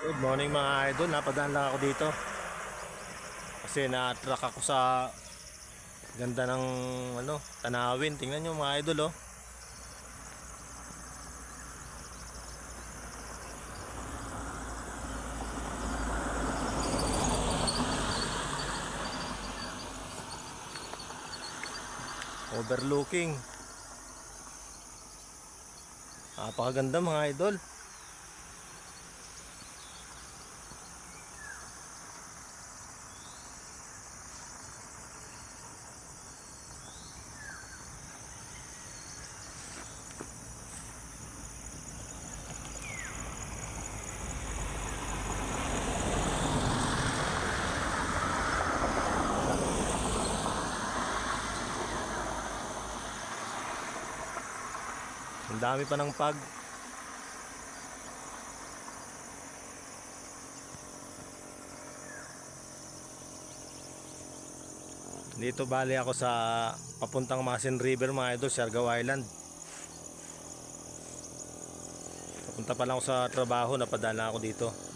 Good morning mga idol, napadaan lang ako dito kasi na-attract ako sa ganda ng tanawin. Tingnan nyo mga idol, oh. Overlooking. Napakaganda mga idol. Ang dami pa ng pag. Dito bali ako sa papuntang Masin River mga idol, Siargao Island. Papunta pa lang ako sa trabaho, napadala ako dito.